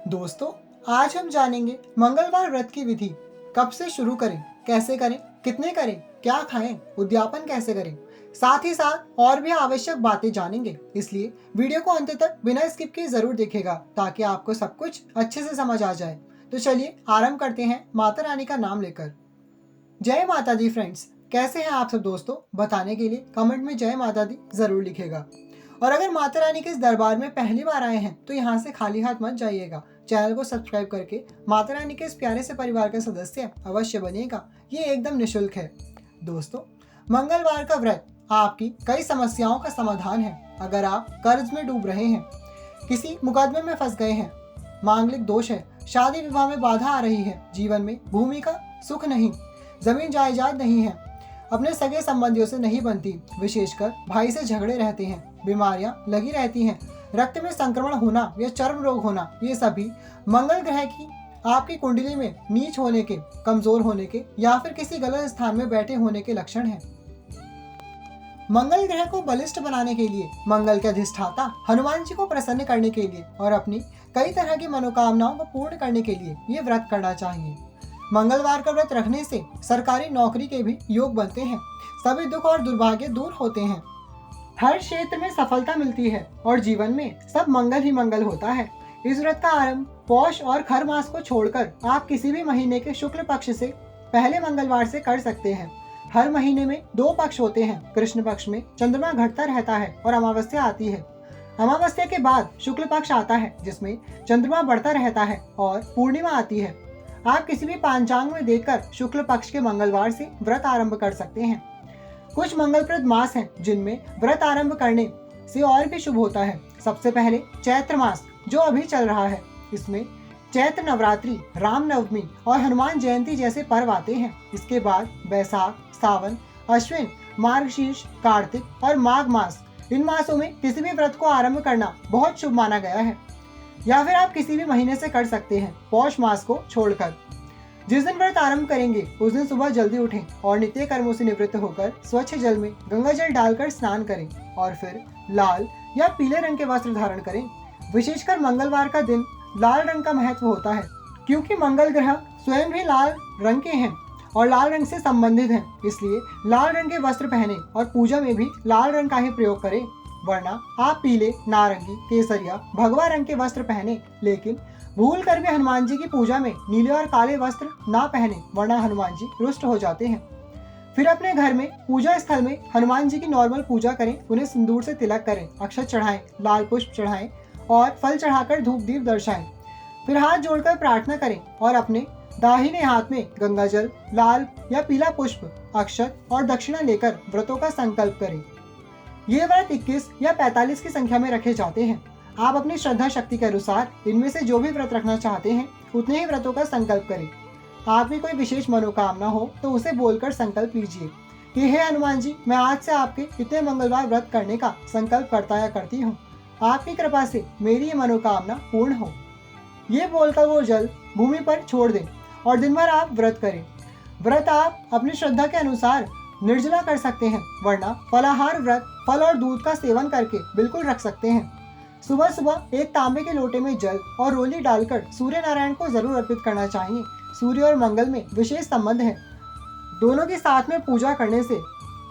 दोस्तों, आज हम जानेंगे मंगलवार व्रत की विधि। कब से शुरू करें, कैसे करें, कितने करें, क्या खाएं, उद्यापन कैसे करें। साथ ही साथ और भी आवश्यक बातें जानेंगे, इसलिए वीडियो को अंत तक बिना स्किप किए जरूर देखेगा ताकि आपको सब कुछ अच्छे से समझ आ जाए। तो चलिए आरंभ करते हैं माता रानी का नाम लेकर। जय माता दी फ्रेंड्स, कैसे हैं आप सब दोस्तों? बताने के लिए कमेंट में जय माता दी जरूर लिखेगा। और अगर माता रानी के इस दरबार में पहली बार आए हैं तो यहाँ से खाली हाथ मत जाइएगा। चैनल को सब्सक्राइब करके माता रानी के इस प्यारे से परिवार का सदस्य अवश्य बनिएगा। ये एकदम निशुल्क है। दोस्तों, मंगलवार का व्रत आपकी कई समस्याओं का समाधान है। अगर आप कर्ज में डूब रहे हैं, किसी मुकदमे में फंस गए हैं, मांगलिक दोष है, शादी विवाह में बाधा आ रही है, जीवन में भूमि का सुख नहीं, जमीन जायदाद नहीं है, अपने सगे संबंधियों से नहीं बनती, विशेषकर भाई से झगड़े रहते हैं, बीमारियां लगी रहती हैं, रक्त में संक्रमण होना या चर्म रोग होना, ये सभी मंगल ग्रह की आपकी कुंडली में नीच होने के, कमजोर होने के या फिर किसी गलत स्थान में बैठे होने के लक्षण हैं। मंगल ग्रह को बलिष्ठ बनाने के लिए, मंगल के अधिष्ठाता हनुमान जी को प्रसन्न करने के लिए और अपनी कई तरह की मनोकामनाओं को पूर्ण करने के लिए ये व्रत करना चाहिए। मंगलवार का व्रत रखने से सरकारी नौकरी के भी योग बनते हैं, सभी दुख और दुर्भाग्य दूर होते हैं, हर क्षेत्र में सफलता मिलती है और जीवन में सब मंगल ही मंगल होता है। इस व्रत का आरंभ पौष और खर मास को छोड़कर आप किसी भी महीने के शुक्ल पक्ष से पहले मंगलवार से कर सकते हैं। हर महीने में 2 पक्ष होते हैं। कृष्ण पक्ष में चंद्रमा घटता रहता है और अमावस्या आती है। अमावस्या के बाद शुक्ल पक्ष आता है जिसमें चंद्रमा बढ़ता रहता है और पूर्णिमा आती है। आप किसी भी पांचांग में देखकर शुक्ल पक्ष के मंगलवार से व्रत आरंभ कर सकते हैं। कुछ मंगलप्रद मास हैं जिनमें व्रत आरंभ करने से और भी शुभ होता है। सबसे पहले चैत्र मास जो अभी चल रहा है। इसमें चैत्र नवरात्रि, रामनवमी और हनुमान जयंती जैसे पर्व आते हैं। इसके बाद बैसाख, सावन, अश्विन, मार्गशीर्ष, कार्तिक और माघ मास। इन मासों में किसी भी व्रत को आरंभ करना बहुत शुभ माना गया है, या फिर आप किसी भी महीने से कर सकते हैं पौष मास को छोड़कर। जिस दिन व्रत आरंभ करेंगे उस दिन सुबह जल्दी उठें और नित्य कर्मों से निवृत्त होकर स्वच्छ जल में गंगा जल डालकर स्नान करें और फिर लाल या पीले रंग के वस्त्र धारण करें। विशेषकर मंगलवार का दिन लाल रंग का महत्व होता है क्योंकि मंगल ग्रह स्वयं भी लाल रंग के हैं और लाल रंग से संबंधित हैं। इसलिए लाल रंग के वस्त्र पहने और पूजा में भी लाल रंग का ही प्रयोग करें, वरना आप पीले, नारंगी, केसरिया, भगवा रंग के वस्त्र पहने, लेकिन भूल कर भी हनुमान जी की पूजा में नीले और काले वस्त्र ना पहने, वरना हनुमान जी रुष्ट हो जाते हैं। फिर अपने घर में पूजा स्थल में हनुमान जी की नॉर्मल पूजा करें, उन्हें सिंदूर से तिलक करें, अक्षत चढ़ाएं, लाल पुष्प चढ़ाएं और फल चढ़ाकर धूप दीप दर्शाएं। फिर हाथ जोड़कर प्रार्थना करें और अपने दाहिने हाथ में गंगा जल, लाल या पीला पुष्प, अक्षत और दक्षिणा लेकर व्रतों का संकल्प करें। ये व्रत 21 या 45 की संख्या में रखे जाते हैं। आप अपनी श्रद्धा शक्ति के अनुसार इनमें से जो भी व्रत रखना चाहते हैं उतने ही व्रतों का संकल्प करें। आप में कोई विशेष मनोकामना हो तो उसे बोलकर संकल्प लीजिए कि हे हनुमान जी, मैं आज से आपके इतने मंगलवार व्रत करने का संकल्प करता या करती हूँ। आपकी कृपा से मेरी ये मनोकामना पूर्ण हो। ये बोलकर वो जल भूमि पर छोड़ दें और दिन भर आप व्रत करें। व्रत आप अपनी श्रद्धा के अनुसार निर्जला कर सकते हैं, वरना फलाहार व्रत फल और दूध का सेवन करके बिल्कुल रख सकते हैं। सुबह सुबह एक तांबे के लोटे में जल और रोली डालकर सूर्य नारायण को जरूर अर्पित करना चाहिए। सूर्य और मंगल में विशेष संबंध है, दोनों के साथ में पूजा करने से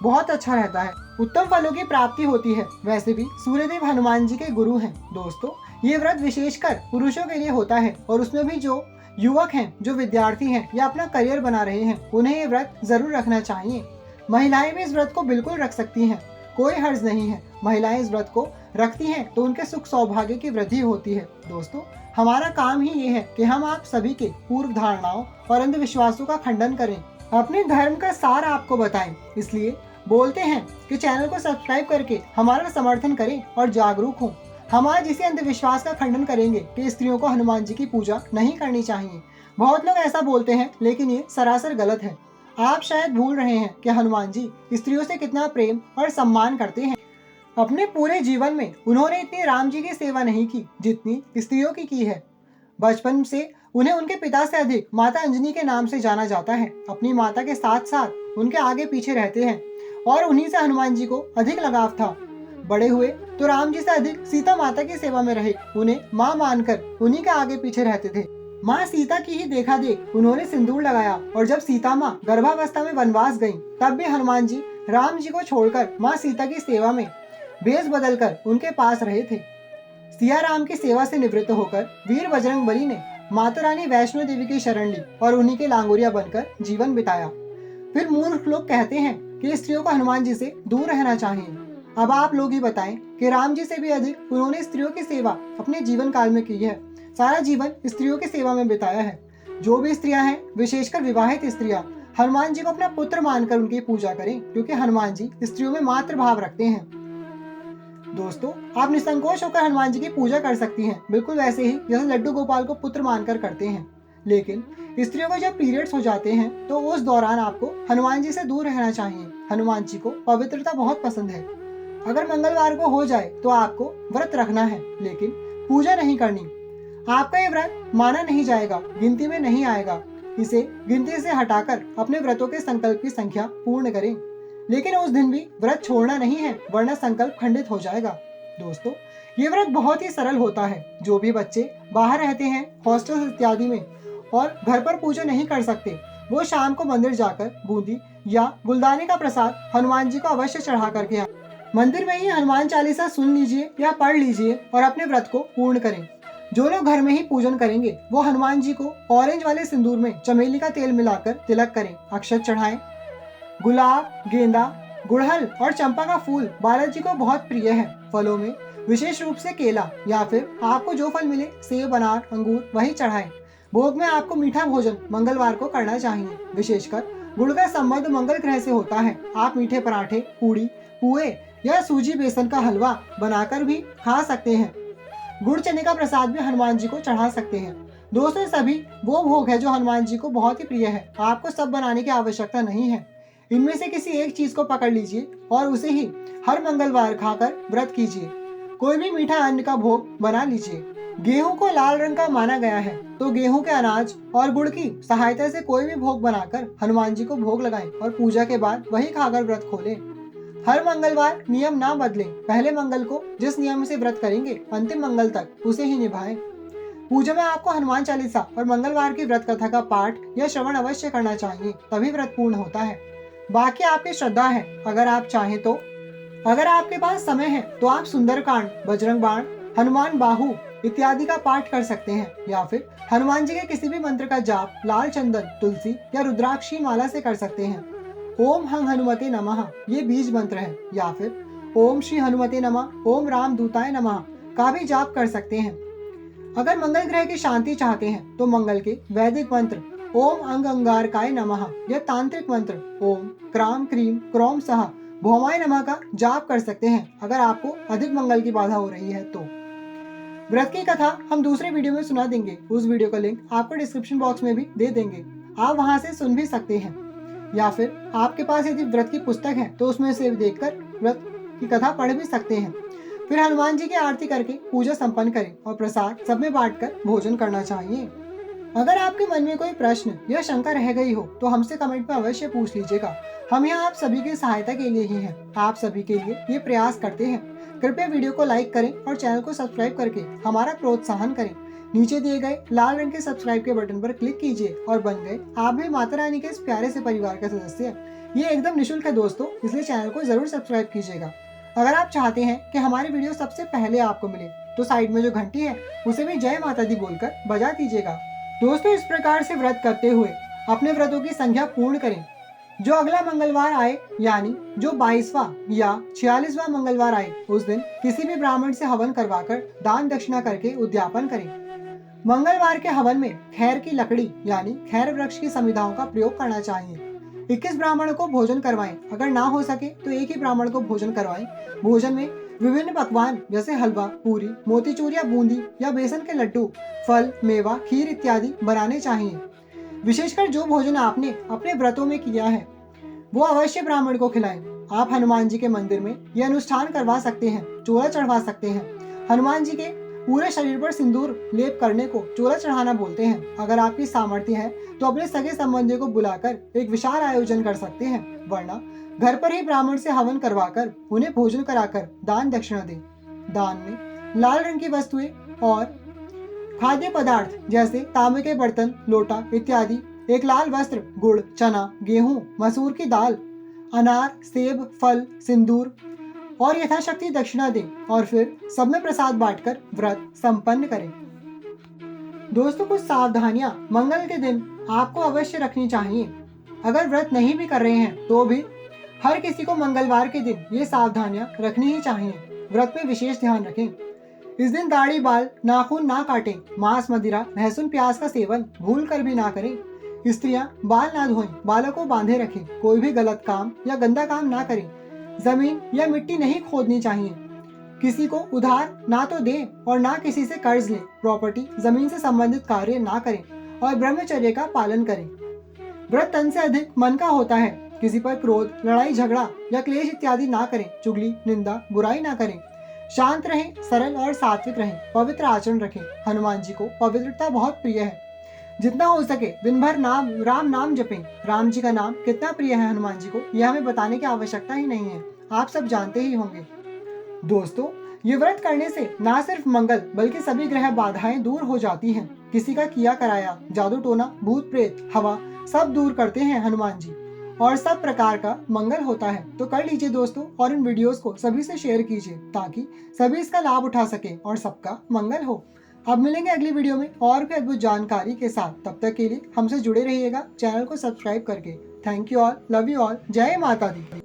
बहुत अच्छा रहता है, उत्तम फलों की प्राप्ति होती है। वैसे भी सूर्यदेव हनुमान जी के गुरु हैं। दोस्तों, ये व्रत विशेषकर पुरुषों के लिए होता है और उसमें भी जो युवक हैं, जो विद्यार्थी हैं या अपना करियर बना रहे हैं, उन्हें ये व्रत जरूर रखना चाहिए। महिलाएं भी इस व्रत को बिल्कुल रख सकती हैं, कोई हर्ज नहीं है। महिलाएं इस व्रत को रखती हैं तो उनके सुख सौभाग्य की वृद्धि होती है। दोस्तों, हमारा काम ही ये है कि हम आप सभी के पूर्व धारणाओं और अंधविश्वासों का खंडन करें, अपने धर्म का सार आपको बताएं। इसलिए बोलते हैं कि चैनल को सब्सक्राइब करके हमारा समर्थन करें और जागरूक हों। हम आज इसी अंधविश्वास का खंडन करेंगे कि स्त्रियों को हनुमान जी की पूजा नहीं करनी चाहिए। बहुत लोग ऐसा बोलते हैं, लेकिन ये सरासर गलत है। आप शायद भूल रहे हैं कि हनुमान जी स्त्रियों से कितना प्रेम और सम्मान करते हैं। अपने पूरे जीवन में उन्होंने इतनी राम जी की सेवा नहीं की जितनी स्त्रियों की है। बचपन से उन्हें उनके पिता से अधिक माता अंजनी के नाम से जाना जाता है। अपनी माता के साथ साथ उनके आगे पीछे रहते हैं और उन्हीं से हनुमान जी को अधिक लगाव था। बड़े हुए तो राम जी से अधिक सीता माता की सेवा में रहे, उन्हें माँ मानकर उन्हीं के आगे पीछे रहते थे। माँ सीता की ही देखा देख उन्होंने सिंदूर लगाया और जब सीता माँ गर्भावस्था में वनवास गयी तब भी हनुमान जी राम जी को छोड़कर माँ सीता की सेवा में भेष बदलकर उनके पास रहे थे। सिया राम की सेवा से निवृत्त होकर वीर बजरंगबली ने माता रानी वैष्णो देवी की शरण ली और उन्हीं के लांगोरिया बनकर जीवन बिताया। फिर मूर्ख लोग कहते हैं कि स्त्रियों को हनुमान जी से दूर रहना चाहिए। अब आप लोग ही बताएं कि राम जी से भी अधिक उन्होंने स्त्रियों की सेवा अपने जीवन काल में की है। सारा जीवन स्त्रियों की सेवा में बिताया है। जो भी स्त्रियां हैं, विशेषकर विवाहित स्त्रियां, हनुमान जी को अपना पुत्र मानकर उनकी पूजा करें, क्योंकि हनुमान जी स्त्रियों में मातृ भाव रखते हैं। दोस्तों, आप निसंकोच होकर हनुमान जी की पूजा कर सकती हैं, बिल्कुल वैसे ही जैसे लड्डू गोपाल को पुत्र मानकर करते हैं। लेकिन स्त्रियों को जब पीरियड्स हो जाते हैं तो उस दौरान आपको हनुमान जी से दूर रहना चाहिए। हनुमान जी को पवित्रता बहुत पसंद है। अगर मंगलवार को हो जाए तो आपको व्रत रखना है, लेकिन पूजा नहीं करनी। आपका ये व्रत माना नहीं जाएगा, गिनती में नहीं आएगा। इसे गिनती से हटाकर अपने व्रतों के संकल्प की संख्या पूर्ण करें, लेकिन उस दिन भी व्रत छोड़ना नहीं है, वरना संकल्प खंडित हो जाएगा। दोस्तों, ये व्रत बहुत ही सरल होता है। जो भी बच्चे बाहर रहते हैं, हॉस्टल इत्यादि में, और घर पर पूजा नहीं कर सकते, वो शाम को मंदिर जाकर बूंदी या गुलदाने का प्रसाद हनुमान जी को अवश्य चढ़ा करके आए। मंदिर में ही हनुमान चालीसा सुन लीजिए या पढ़ लीजिए और अपने व्रत को पूर्ण करें। जो लोग घर में ही पूजन करेंगे वो हनुमान जी को ऑरेंज वाले सिंदूर में चमेली का तेल मिलाकर तिलक करें, अक्षत चढ़ाएं। गुलाब, गेंदा, गुड़हल और चंपा का फूल बालाजी को बहुत प्रिय है। फलों में विशेष रूप से केला या फिर आपको जो फल मिले, सेब, अनार, अंगूर, वही चढ़ाएं। भोग में आपको मीठा भोजन मंगलवार को करना चाहिए। विशेषकर गुड़ का संबंध मंगल ग्रह से होता है। आप मीठे पराठे, पूड़ी, पुए या सूजी बेसन का हलवा बनाकर भी खा सकते हैं। गुड़ चने का प्रसाद भी हनुमान जी को चढ़ा सकते हैं। दोस्तों, सभी वो भोग है जो हनुमान जी को बहुत ही प्रिय है। आपको सब बनाने की आवश्यकता नहीं है। इनमें से किसी एक चीज को पकड़ लीजिए और उसे ही हर मंगलवार खाकर व्रत कीजिए। कोई भी मीठा अन्न का भोग बना लीजिए। गेहूं को लाल रंग का माना गया है, तो गेहूं के अनाज और गुड़ की सहायता से कोई भी भोग बनाकर हनुमान जी को भोग लगाएं और पूजा के बाद वही खाकर व्रत खोलें। हर मंगलवार नियम ना बदलें। पहले मंगल को जिस नियम से व्रत करेंगे, अंतिम मंगल तक उसे ही निभाएं। पूजा में आपको हनुमान चालीसा और मंगलवार की व्रत कथा का पाठ या श्रवण अवश्य करना चाहिए, तभी व्रत पूर्ण होता है। बाकी आपकी श्रद्धा है। अगर आप चाहें तो, अगर आपके पास समय है तो आप सुंदरकांड, बजरंग बाण, हनुमान बाहु इत्यादि का पाठ कर सकते हैं, या फिर हनुमान जी के किसी भी मंत्र का जाप लाल चंदन, तुलसी या रुद्राक्षी माला से कर सकते हैं। ओम हं हनुमते नमः ये बीज मंत्र है, या फिर ओम श्री हनुमते नमः, ओम राम दूताय नमः का भी जाप कर सकते हैं। अगर मंगल ग्रह की शांति चाहते हैं तो मंगल के वैदिक मंत्र ओम अंग अंगारकाय नमः या तांत्रिक मंत्र ओम क्राम क्रीम क्रोम सह भौमाय नमः का जाप कर सकते हैं, अगर आपको अधिक मंगल की बाधा हो रही है तो। व्रत की कथा हम दूसरे वीडियो में सुना देंगे। उस वीडियो का लिंक आपको डिस्क्रिप्शन बॉक्स में भी दे देंगे, आप वहां से सुन भी सकते हैं। या फिर आपके पास यदि व्रत की पुस्तक है तो उसमें से देखकर व्रत की कथा पढ़ भी सकते हैं। फिर हनुमान जी की आरती करके पूजा संपन्न करें और प्रसाद सब में बांटकर भोजन करना चाहिए। अगर आपके मन में कोई प्रश्न या शंका रह गई हो तो हमसे कमेंट में अवश्य पूछ लीजिएगा। हम यहाँ आप सभी की सहायता के लिए ही हैं। आप सभी के लिए ये प्रयास करते हैं। कृपया वीडियो को लाइक करें और चैनल को सब्सक्राइब करके हमारा प्रोत्साहन करें। नीचे दिए गए लाल रंग के सब्सक्राइब के बटन पर क्लिक कीजिए और बन गए आप भी माता रानी के इस प्यारे से परिवार का सदस्य। ये एकदम निःशुल्क है दोस्तों, इसलिए चैनल को जरूर सब्सक्राइब कीजिएगा। अगर आप चाहते हैं कि हमारी वीडियो सबसे पहले आपको मिले तो साइड में जो घंटी है उसे भी जय माता दी बोलकर बजा दीजिएगा। दोस्तों, इस प्रकार से व्रत करते हुए अपने व्रतों की संख्या पूर्ण करें। जो अगला मंगलवार आए, यानी जो 22वां या 46वां मंगलवार आए, उस दिन किसी भी ब्राह्मण से हवन करवाकर दान दक्षिणा करके उद्यापन करें। मंगलवार के हवन में खैर की लकड़ी यानी खैर वृक्ष की समिधाओं का प्रयोग करना चाहिए। 21 ब्राह्मणों को भोजन करवाएं। अगर ना हो सके तो एक ही ब्राह्मण को भोजन करवाएं। भोजन में विभिन्न पकवान जैसे हलवा, पूरी, मोतीचूर या बूंदी या बेसन के लड्डू, फल, मेवा, खीर इत्यादि बनाने चाहिए। विशेषकर जो भोजन आपने अपने व्रतों में किया है वो अवश्य ब्राह्मण को खिलाएं। आप हनुमान जी के मंदिर में यह अनुष्ठान करवा सकते हैं, चोला चढ़वा सकते हैं। हनुमान जी के पूरे शरीर पर सिंदूर लेप करने को चोला चढ़ाना बोलते हैं। अगर आपकी सामर्थ्य है तो अपने सगे संबंधियों को बुलाकर एक विशाल आयोजन कर सकते हैं, वरना घर पर ही ब्राह्मण से हवन करवाकर उन्हें भोजन कराकर दान दक्षिणा दें। दान में। लाल रंग की वस्तुएं और खाद्य पदार्थ जैसे तांबे के बर्तन, लोटा इत्यादि, एक लाल वस्त्र, गुड़, चना, गेहूं, मसूर की दाल, अनार, सेब, फल, सिंदूर और यथाशक्ति दक्षिणा दें और फिर सब में प्रसाद बांटकर व्रत संपन्न करें। दोस्तों, कुछ सावधानियां मंगल के दिन आपको अवश्य रखनी चाहिए। अगर व्रत नहीं भी कर रहे हैं तो भी हर किसी को मंगलवार के दिन ये सावधानियां रखनी ही चाहिए। व्रत में विशेष ध्यान रखें। इस दिन दाढ़ी, बाल, नाखून ना काटें। मांस, मदिरा, लहसुन, प्याज का सेवन भूल कर भी ना करें। स्त्रियां बाल ना धोएं, बालों को बांधे रखें। कोई भी गलत काम या गंदा काम ना करें। जमीन या मिट्टी नहीं खोदनी चाहिए। किसी को उधार ना तो दें और ना किसी से कर्ज लें। प्रॉपर्टी, जमीन से संबंधित कार्य ना करें और ब्रह्मचर्य का पालन करें। व्रत तन से अधिक मन का होता है। किसी पर क्रोध, लड़ाई झगड़ा या क्लेश इत्यादि ना करें। चुगली, निंदा, बुराई ना करें। शांत रहें, सरल और सात्विक रहें। पवित्र आचरण रखें। हनुमान जी को पवित्रता बहुत प्रिय है। जितना हो सके दिन भर राम नाम जपें। राम जी का नाम कितना प्रिय है हनुमान जी को, यह हमें बताने की आवश्यकता ही नहीं है, आप सब जानते ही होंगे। दोस्तों, ये व्रत करने से ना सिर्फ मंगल बल्कि सभी ग्रह बाधाएं दूर हो जाती हैं। किसी का किया कराया, जादू टोना, भूत प्रेत, हवा सब दूर करते हैं हनुमान जी और सब प्रकार का मंगल होता है। तो कर लीजिए दोस्तों, और इन वीडियोस को सभी से शेयर कीजिए ताकि सभी इसका लाभ उठा सके और सबका मंगल हो। अब मिलेंगे अगली वीडियो में और भी अद्भुत जानकारी के साथ। तब तक के लिए हमसे जुड़े रहिएगा चैनल को सब्सक्राइब करके। Thank you all, love you all, जय माता दी।